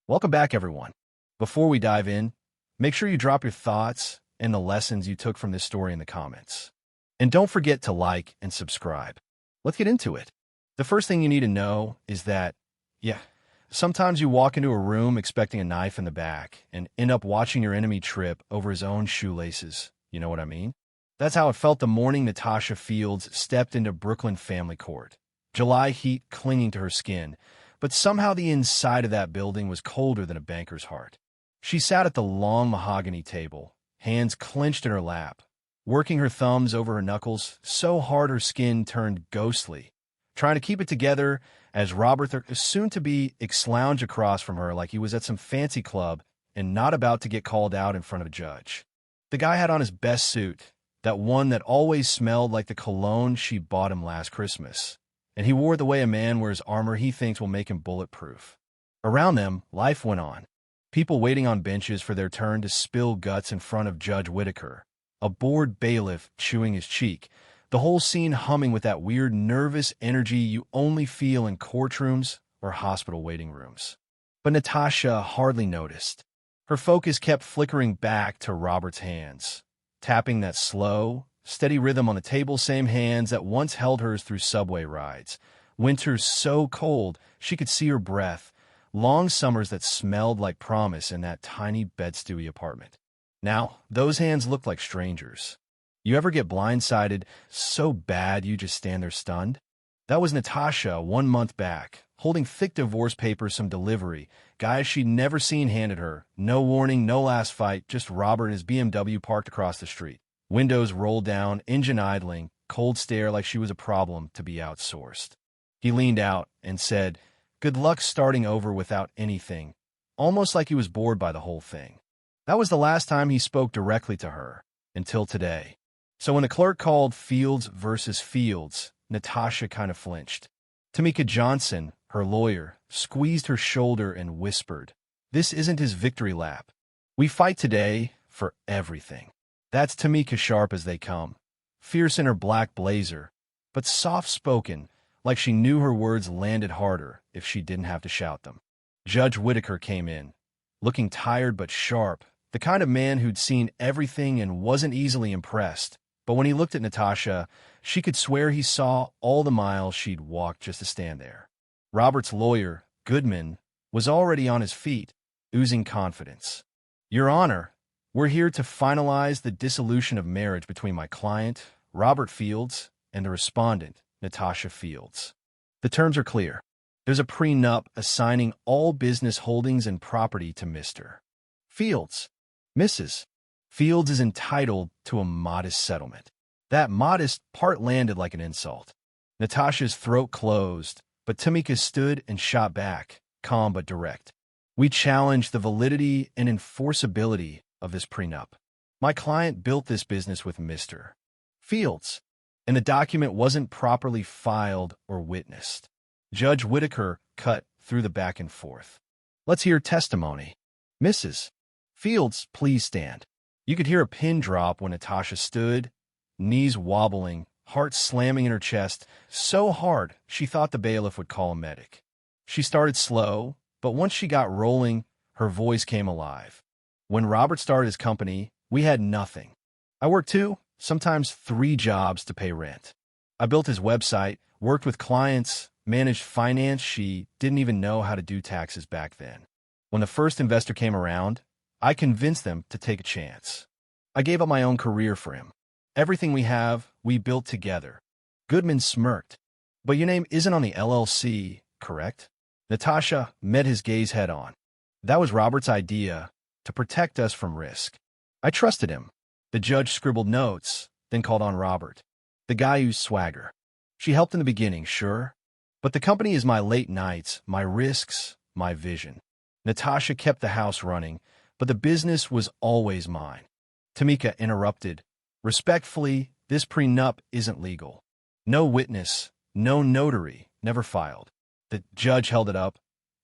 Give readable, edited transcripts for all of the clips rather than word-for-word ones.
Welcome back, everyone. Before we dive in, make sure you drop your thoughts and the lessons you took from this story in the comments. And don't forget to like and subscribe. Let's get into it. The first thing you need to know is that, sometimes you walk into a room expecting a knife in the back and end up watching your enemy trip over his own shoelaces. You know what I mean? That's how it felt the morning Natasha Fields stepped into Brooklyn family court. July heat clinging to her skin, but somehow the inside of that building was colder than a banker's heart. She sat at the long mahogany table, hands clenched in her lap, working her thumbs over her knuckles so hard her skin turned ghostly, trying to keep it together as Robert, soon-to-be, lounged across from her like he was at some fancy club and not about to get called out in front of a judge. The guy had on his best suit, that one that always smelled like the cologne she bought him last Christmas, and he wore the way a man wears armor he thinks will make him bulletproof. Around them, life went on. People waiting on benches for their turn to spill guts in front of Judge Whitaker, a bored bailiff chewing his cheek, the whole scene humming with that weird nervous energy you only feel in courtrooms or hospital waiting rooms. But Natasha hardly noticed. Her focus kept flickering back to Robert's hands, tapping that slow, steady rhythm on the table, same hands that once held hers through subway rides, winters so cold she could see her breath, long summers that smelled like promise in that tiny bed-stewy apartment. Now, those hands looked like strangers. You ever get blindsided so bad you just stand there stunned? That was Natasha 1 month back, holding thick divorce papers, some delivery, guys she'd never seen handed her. No warning, no last fight, just Robert and his BMW parked across the street. Windows rolled down, engine idling, cold stare like she was a problem to be outsourced. He leaned out and said, "Good luck starting over without anything," almost like he was bored by the whole thing. That was the last time he spoke directly to her, until today. So when the clerk called Fields versus Fields, Natasha kind of flinched. Tamika Johnson, her lawyer, squeezed her shoulder and whispered, "This isn't his victory lap. We fight today for everything." That's Tamika, sharp as they come, fierce in her black blazer, but soft-spoken, like she knew her words landed harder if she didn't have to shout them. Judge Whitaker came in, looking tired but sharp, the kind of man who'd seen everything and wasn't easily impressed. But when he looked at Natasha, she could swear he saw all the miles she'd walked just to stand there. Robert's lawyer, Goodman, was already on his feet, oozing confidence. "Your Honor, we're here to finalize the dissolution of marriage between my client, Robert Fields, and the respondent, Natasha Fields. The terms are clear. There's a prenup assigning all business holdings and property to Mr. Fields. Mrs. Fields is entitled to a modest settlement." That modest part landed like an insult. Natasha's throat closed, but Tamika stood and shot back, calm but direct. "We challenge the validity and enforceability of this prenup. My client built this business with Mr. Fields, and the document wasn't properly filed or witnessed." Judge Whitaker cut through the back and forth. "Let's hear testimony. Mrs. Fields, please stand." You could hear a pin drop when Natasha stood, knees wobbling, heart slamming in her chest, so hard she thought the bailiff would call a medic. She started slow, but once she got rolling, her voice came alive. "When Robert started his company, we had nothing. I worked 2, sometimes 3 jobs to pay rent. I built his website, worked with clients, managed finance. She didn't even know how to do taxes back then. When the first investor came around, I convinced them to take a chance. I gave up my own career for him. Everything we have, we built together." Goodman smirked. "But your name isn't on the LLC, correct?" Natasha met his gaze head on. "That was Robert's idea, to protect us from risk. I trusted him." The judge scribbled notes, then called on Robert. "The guy used swagger. She helped in the beginning, sure. But the company is my late nights, my risks, my vision. Natasha kept the house running, but the business was always mine." Tamika interrupted. "Respectfully, this prenup isn't legal. No witness, no notary, never filed." The judge held it up,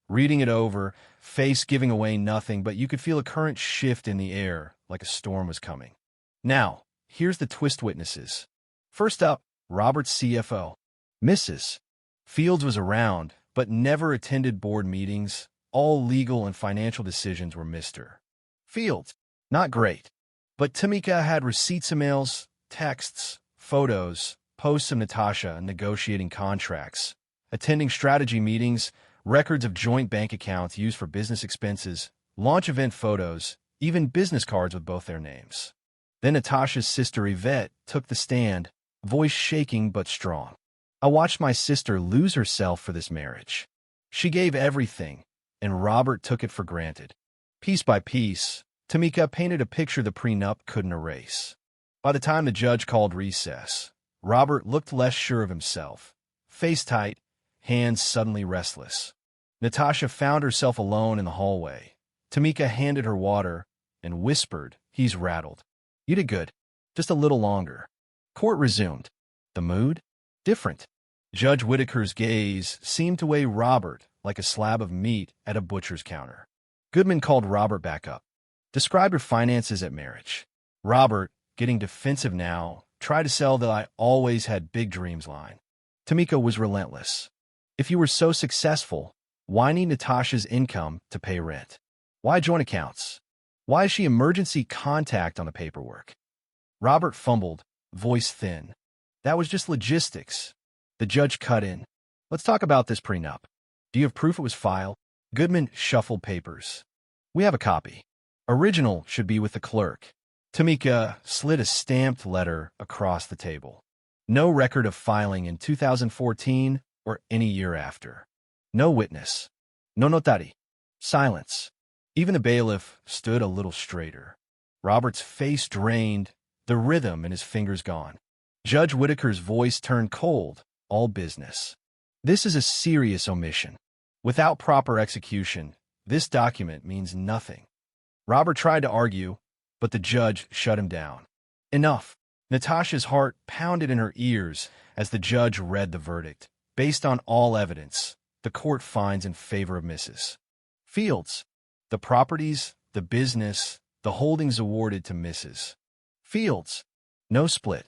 reading it over, face giving away nothing, but you could feel a current shift in the air, like a storm was coming. "Now, here's the twist witnesses. First up, Robert's CFO. Mrs. Fields was around, but never attended board meetings, all legal and financial decisions were Mr. Fields. Not great. But Tamika had receipts, emails, texts, photos, posts of Natasha negotiating contracts, attending strategy meetings, records of joint bank accounts used for business expenses, launch event photos, even business cards with both their names. Then Natasha's sister Yvette took the stand, voice shaking but strong. I watched my sister lose herself for this marriage. She gave everything, and Robert took it for granted. Piece by piece, Tamika painted a picture the prenup couldn't erase. By the time the judge called recess, Robert looked less sure of himself, face tight, hands suddenly restless. Natasha found herself alone in the hallway. Tamika handed her water and whispered, "He's rattled. You did good. Just a little longer." Court resumed. The mood? Different. Judge Whitaker's gaze seemed to weigh Robert like a slab of meat at a butcher's counter. Goodman called Robert back up. "Describe your finances at marriage." Robert, getting defensive now, tried to sell the "I always had big dreams" line. Tamika was relentless. "If you were so successful, why need Natasha's income to pay rent? Why joint accounts? Why is she emergency contact on the paperwork?" Robert fumbled, voice thin. "That was just logistics." The judge cut in. "Let's talk about this prenup. Do you have proof it was filed?" Goodman shuffled papers. "We have a copy. Original should be with the clerk." Tamika slid a stamped letter across the table. No record of filing in 2014 or any year after. No witness. No notary. Silence. Even the bailiff stood a little straighter. Robert's face drained, the rhythm in his fingers gone. Judge Whitaker's voice turned cold, all business. "This is a serious omission. Without proper execution, this document means nothing." Robert tried to argue, but the judge shut him down. Enough. Natasha's heart pounded in her ears as the judge read the verdict. Based on all evidence, the court finds in favor of Mrs. Fields. The properties, the business, the holdings awarded to Mrs. Fields. No split.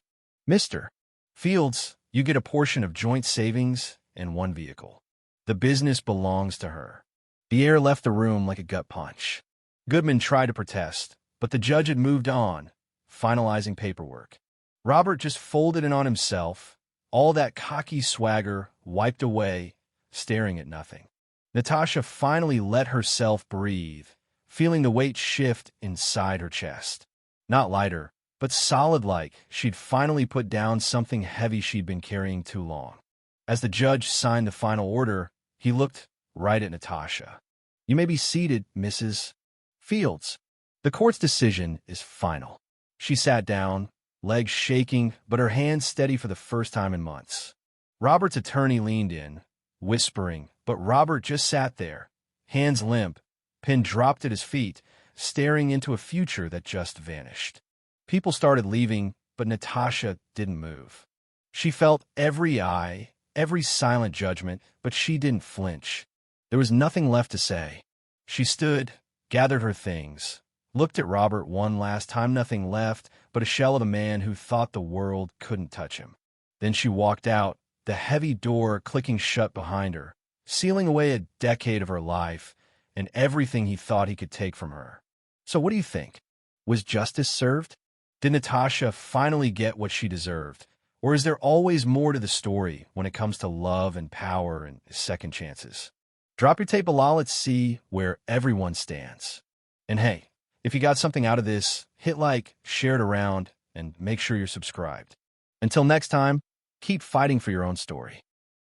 Mr. Fields, you get a portion of joint savings and one vehicle. The business belongs to her. The air left the room like a gut punch. Goodman tried to protest, but the judge had moved on, finalizing paperwork. Robert just folded in on himself, all that cocky swagger wiped away, staring at nothing. Natasha finally let herself breathe, feeling the weight shift inside her chest. Not lighter, but solid, like she'd finally put down something heavy she'd been carrying too long. As the judge signed the final order, he looked right at Natasha. "You may be seated, Mrs. Fields." The court's decision is final. She sat down, legs shaking, but her hands steady for the first time in months. Robert's attorney leaned in, whispering, but Robert just sat there, hands limp, pen dropped at his feet, staring into a future that just vanished. People started leaving, but Natasha didn't move. She felt every eye, every silent judgment, but she didn't flinch. There was nothing left to say. She stood, gathered her things, looked at Robert one last time, nothing left but a shell of a man who thought the world couldn't touch him. Then she walked out, the heavy door clicking shut behind her, sealing away a decade of her life and everything he thought he could take from her. So what do you think? Was justice served? Did Natasha finally get what she deserved? Or is there always more to the story when it comes to love and power and second chances? Drop your tape below. Let's see where everyone stands. And hey, if you got something out of this, hit like, share it around, and make sure you're subscribed. Until next time, keep fighting for your own story.